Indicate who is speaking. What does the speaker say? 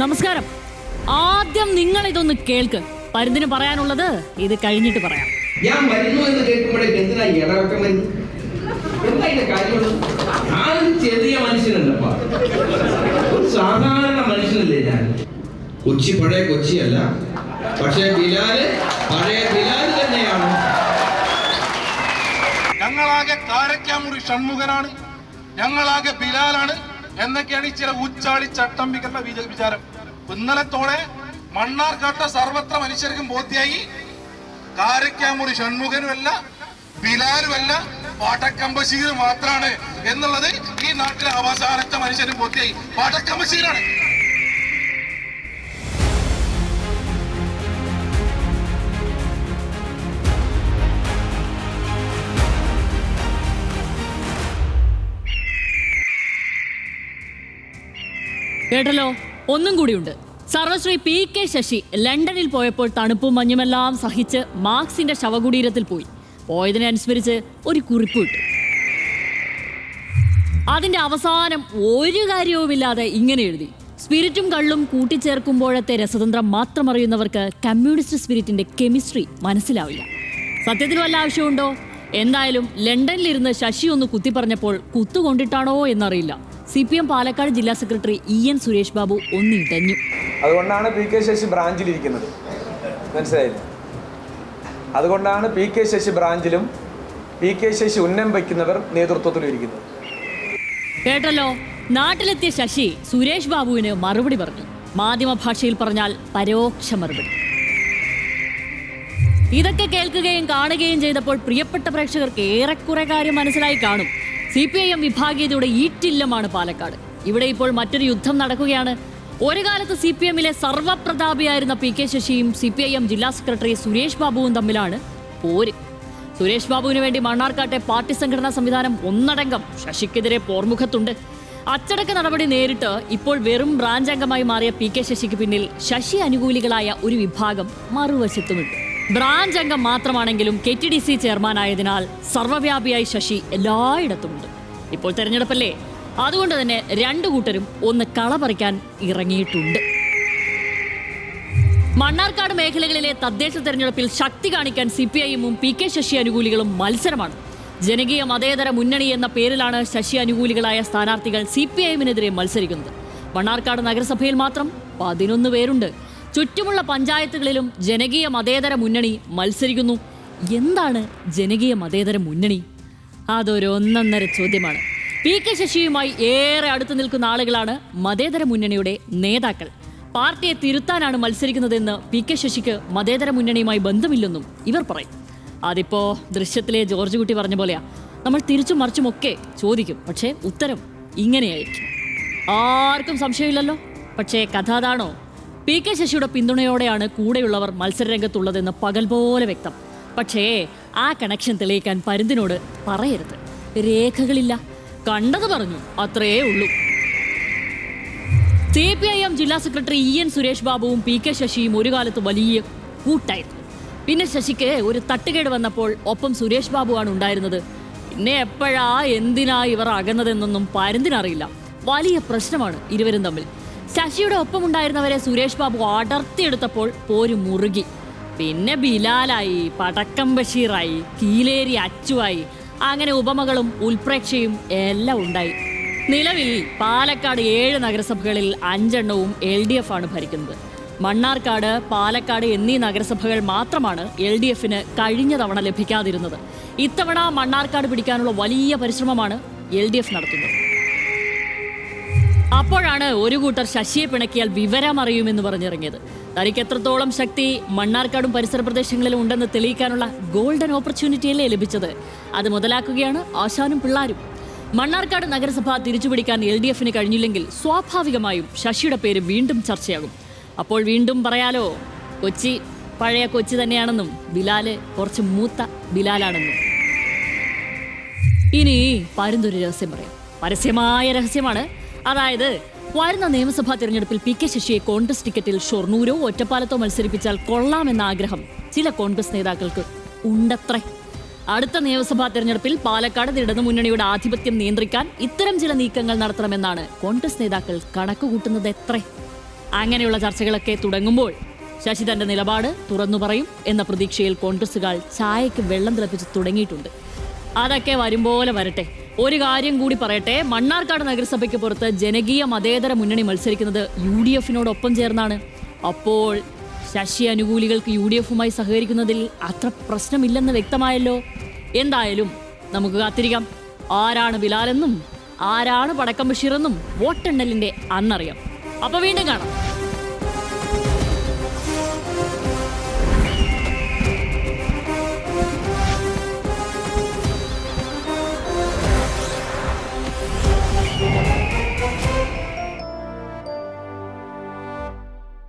Speaker 1: നമസ്കാരം. ആദ്യം നിങ്ങൾ ഇതൊന്ന് കേൾക്ക്. പരുന്തിന് പറയാനുള്ളത് ഇത് കഴിഞ്ഞിട്ട് പറയാം.
Speaker 2: ഞാൻ വരുന്നു എന്ന് കേൾക്കുമ്പോഴേക്ക് എന്തിനാ ഇടവക്കം വരുന്നു? എന്താ ഇതിന്റെ കാര്യമുള്ളത്? ഞാനൊരു ചെറിയ മനുഷ്യനല്ലപ്പാ, ഒരു സാധാരണ മനുഷ്യനല്ലേ ഞാൻ. കൊച്ചി പഴയ കൊച്ചിയല്ല, പക്ഷേ ബിലാല് പഴയ ബിലാല് തന്നെയാണ്.
Speaker 3: ഞങ്ങളാകെ കാരക്കാമുറി ഷൺമുഖനാണ്, ഞങ്ങളാകെ ബിലാലാണ് എന്നൊക്കെയാണ് ചില ഉച്ചാളി ചട്ടമ്പികളുടെ വിചാരം. ഇന്നലത്തോടെ മണ്ണാർക്കാട്ട സർവത്ര മനുഷ്യർക്കും ബോധ്യായി കാരക്കാമുറി ഷൺമുഖനുമല്ല ബിലാലുമല്ല വടക്കം ബഷീർ മാത്രാണ് എന്നുള്ളത് ഈ നാട്ടിലെ അവസാനത്തെ മനുഷ്യരും ബോധ്യായി. വടക്കം ബഷീറാണ്.
Speaker 1: കേട്ടല്ലോ, ഒന്നും കൂടിയുണ്ട്. സർവശ്രീ PK ശശി ലണ്ടനിൽ പോയപ്പോൾ തണുപ്പും മഞ്ഞുമെല്ലാം സഹിച്ച് മാർക്സിന്റെ ശവകുടീരത്തിൽ പോയി. പോയതിനെ അനുസ്മരിച്ച് ഒരു കുറിപ്പ് ഇട്ടു. അതിന്റെ അവസാനം ഒരു കാര്യവുമില്ലാതെ ഇങ്ങനെ എഴുതി: സ്പിരിറ്റും കള്ളും കൂട്ടിച്ചേർക്കുമ്പോഴത്തെ രസതന്ത്രം മാത്രം അറിയുന്നവർക്ക് കമ്മ്യൂണിസ്റ്റ് സ്പിരിറ്റിന്റെ കെമിസ്ട്രി മനസ്സിലാവില്ല. സത്യത്തിന് വല്ല ആവശ്യമുണ്ടോ? എന്തായാലും ലണ്ടനിലിരുന്ന് ശശി ഒന്ന് കുത്തി പറഞ്ഞപ്പോൾ കുത്തുകൊണ്ടിട്ടാണോ എന്നറിയില്ല, CPM പാലക്കാട് ജില്ലാ സെക്രട്ടറി EN സുരേഷ് ബാബു ഒന്നിട്ടഞ്ഞു.
Speaker 4: അതുകൊണ്ടാണ് PK ശശി ബ്രാഞ്ചിലിരിക്കുന്നത്, മനസ്സിലായില്ലേ? അതുകൊണ്ടാണ് PK ശശി ബ്രാഞ്ചിലും PK ശശി ഉന്നം വയ്ക്കുന്നവർ നേതൃത്വത്തിലും ഇരിക്കുന്നത്.
Speaker 1: കേട്ടല്ലോ, നാട്ടിലെത്തിയ ശശി സുരേഷ് ബാബുവിന് മറുപടി പറഞ്ഞു. മാധ്യമ ഭാഷയിൽ പറഞ്ഞാൽ പരോക്ഷ മറുപടി. ഇതൊക്കെ കേൾക്കുകയും കാണുകയും ചെയ്തപ്പോൾ പ്രിയപ്പെട്ട പ്രേക്ഷകർക്ക് ഏറെക്കുറെ കാര്യം മനസ്സിലായി കാണും. CPIM വിഭാഗീയതയുടെ ഈറ്റില്ലമാണ് പാലക്കാട്. ഇവിടെ ഇപ്പോൾ മറ്റൊരു യുദ്ധം നടക്കുകയാണ്. ഒരു കാലത്ത് CPM-ലെ സർവപ്രതാപിയായിരുന്ന PK ശശിയും CPIM ജില്ലാ സെക്രട്ടറി സുരേഷ് ബാബുവും തമ്മിലാണ് പോര്. സുരേഷ് ബാബുവിന് വേണ്ടി മണ്ണാർക്കാട്ടെ പാർട്ടി സംഘടനാ സംവിധാനം ഒന്നടങ്കം ശശിക്കെതിരെ പോർമുഖത്തുണ്ട്. അച്ചടക്ക നടപടി നേരിട്ട് ഇപ്പോൾ വെറും ബ്രാഞ്ച് അംഗമായി മാറിയ PK ശശിക്ക് പിന്നിൽ ശശി അനുകൂലികളായ ഒരു വിഭാഗം മറുവശത്തുമുണ്ട്. ബ്രാഞ്ച് അംഗം മാത്രമാണെങ്കിലും KTDC ചെയർമാനായതിനാൽ സർവ്വവ്യാപിയായി ശശി എല്ലായിടത്തുമുണ്ട്. ഇപ്പോൾ തെരഞ്ഞെടുപ്പല്ലേ, അതുകൊണ്ട് തന്നെ രണ്ടു കൂട്ടരും ഒന്ന് കളപറിക്കാൻ ഇറങ്ങിയിട്ടുണ്ട്. മണ്ണാർക്കാട് മേഖലകളിലെ തദ്ദേശ തെരഞ്ഞെടുപ്പിൽ ശക്തി കാണിക്കാൻ CPIM-ഉം PK ശശി അനുകൂലികളും മത്സരമാണ്. ജനകീയ മതേതര മുന്നണി എന്ന പേരിലാണ് ശശി അനുകൂലികളായ സ്ഥാനാർത്ഥികൾ CPIM-നെതിരെ മത്സരിക്കുന്നത്. മണ്ണാർക്കാട് നഗരസഭയിൽ മാത്രം 11 പേരുണ്ട്. ചുറ്റുമുള്ള പഞ്ചായത്തുകളിലും ജനകീയ മതേതര മുന്നണി മത്സരിക്കുന്നു. എന്താണ് ജനകീയ മതേതര മുന്നണി? അതൊരു ഒന്നൊന്നര ചോദ്യമാണ്. PK ശശിയുമായി ഏറെ അടുത്ത് നിൽക്കുന്ന ആളുകളാണ് മതേതര മുന്നണിയുടെ നേതാക്കൾ. പാർട്ടിയെ തിരുത്താനാണ് മത്സരിക്കുന്നതെന്ന് PK ശശിക്ക് മതേതര മുന്നണിയുമായി ബന്ധമില്ലെന്നും ഇവർ പറയും. അതിപ്പോ ദൃശ്യത്തിലെ ജോർജ് കുട്ടി പറഞ്ഞ പോലെയാ. നമ്മൾ തിരിച്ചും മറിച്ചുമൊക്കെ ചോദിക്കും, പക്ഷേ ഉത്തരം ഇങ്ങനെയായിരിക്കും. ആർക്കും സംശയമില്ലല്ലോ. പക്ഷേ കഥ അതാണോ? PK ശശിയുടെ പിന്തുണയോടെയാണ് കൂടെയുള്ളവർ മത്സരരംഗത്തുള്ളതെന്ന് പകൽ പോലെ വ്യക്തം. പക്ഷേ ആ കണക്ഷൻ തെളിയിക്കാൻ പരുന്തിനോട് പറയരുത്. രേഖകളില്ല, കണ്ടത് പറഞ്ഞു, അത്രയേ ഉള്ളൂ. CPIM ജില്ലാ സെക്രട്ടറി EN സുരേഷ് ബാബുവും PK ശശിയും ഒരു കാലത്ത് വലിയ കൂട്ടായിരുന്നു. പിന്നെ ശശിക്ക് ഒരു തട്ടുകേട് വന്നപ്പോൾ ഒപ്പം സുരേഷ് ബാബുവാണ് ഉണ്ടായിരുന്നത്. പിന്നെ എപ്പോഴാ എന്തിനാ ഇവർ അകന്നതെന്നൊന്നും പരുന്തിനറിയില്ല. വലിയ പ്രശ്നമാണ് ഇരുവരും തമ്മിൽ. ശശിയുടെ ഒപ്പമുണ്ടായിരുന്നവരെ സുരേഷ് ബാബു അടർത്തിയെടുത്തപ്പോൾ പോര് മുറുകി. പിന്നെ ബിലാലായി, പടക്കം ബഷീറായി, കീലേരി അച്ചുവായി, അങ്ങനെ ഉപമകളും ഉൽപ്രേക്ഷയും എല്ലാം ഉണ്ടായി. നിലവിൽ പാലക്കാട് 7 നഗരസഭകളിൽ 5 എണ്ണവും LDF ആണ് ഭരിക്കുന്നത്. മണ്ണാർക്കാട്, പാലക്കാട് എന്നീ നഗരസഭകൾ മാത്രമാണ് LDF-ന് കഴിഞ്ഞ തവണ ലഭിക്കാതിരുന്നത്. ഇത്തവണ മണ്ണാർക്കാട് പിടിക്കാനുള്ള വലിയ പരിശ്രമമാണ് LDF നടത്തുന്നത്. അപ്പോഴാണ് ഒരു കൂട്ടർ ശശിയെ പിണക്കിയാൽ വിവരം അറിയുമെന്ന് പറഞ്ഞിറങ്ങിയത്. തനിക്ക് എത്രത്തോളം ശക്തി മണ്ണാർക്കാടും പരിസര പ്രദേശങ്ങളിലും ഉണ്ടെന്ന് തെളിയിക്കാനുള്ള ഗോൾഡൻ ഓപ്പർച്യൂണിറ്റിയല്ലേ ലഭിച്ചത്. അത് മുതലാക്കുകയാണ് ആശാനും പിള്ളാരും. മണ്ണാർക്കാട് നഗരസഭ തിരിച്ചുപിടിക്കാൻ LDF-ന് കഴിഞ്ഞില്ലെങ്കിൽ സ്വാഭാവികമായും ശശിയുടെ പേര് വീണ്ടും ചർച്ചയാകും. അപ്പോൾ വീണ്ടും പറയാലോ, കൊച്ചി പഴയ കൊച്ചി തന്നെയാണെന്നും ബിലാല് കുറച്ച് മൂത്ത ബിലാലാണെന്നും. ഇനി പരുന്തൊരു രഹസ്യം പറയാം. പരസ്യമായ രഹസ്യമാണ്. അതായത് വരുന്ന നിയമസഭാ തെരഞ്ഞെടുപ്പിൽ PK ശശിയെ കോൺഗ്രസ് ടിക്കറ്റിൽ ഷൊർണൂരോ ഒറ്റപ്പാലത്തോ മത്സരിപ്പിച്ചാൽ കൊള്ളാമെന്ന ആഗ്രഹം ചില കോൺഗ്രസ് നേതാക്കൾക്ക് ഉണ്ടത്രേ. അടുത്ത നിയമസഭാ തെരഞ്ഞെടുപ്പിൽ പാലക്കാട് ഇടതുമുന്നണിയുടെ ആധിപത്യം നിയന്ത്രിക്കാൻ ഇത്തരം ചില നീക്കങ്ങൾ നടത്തണമെന്നാണ് കോൺഗ്രസ് നേതാക്കൾ കണക്കുകൂട്ടുന്നത്. അങ്ങനെയുള്ള ചർച്ചകളൊക്കെ തുടങ്ങുമ്പോൾ ശശി തന്റെ നിലപാട് തുറന്നു പറയും എന്ന പ്രതീക്ഷയിൽ കോൺഗ്രസുകാർ ചായക്ക് വെള്ളം തിളപ്പിച്ച് തുടങ്ങിയിട്ടുണ്ട്. അതൊക്കെ വരും പോലെ വരട്ടെ. ഒരു കാര്യം കൂടി പറയട്ടെ, മണ്ണാർക്കാട് നഗരസഭയ്ക്ക് പുറത്ത് ജനകീയ മതേതര മുന്നണി മത്സരിക്കുന്നത് UDF-നോടൊപ്പം ചേർന്നാണ്. അപ്പോൾ ശശി അനുകൂലികൾക്ക് UDF-മായി സഹകരിക്കുന്നതിൽ അത്ര പ്രശ്നമില്ലെന്ന് വ്യക്തമായല്ലോ. എന്തായാലും നമുക്ക് കാത്തിരിക്കാം. ആരാണ് ബിലാലെന്നും ആരാണ് പടക്കം ബഷീറെന്നും വോട്ടെണ്ണലിന്റെ അന്നറിയാം. അപ്പൊ വീണ്ടും കാണാം.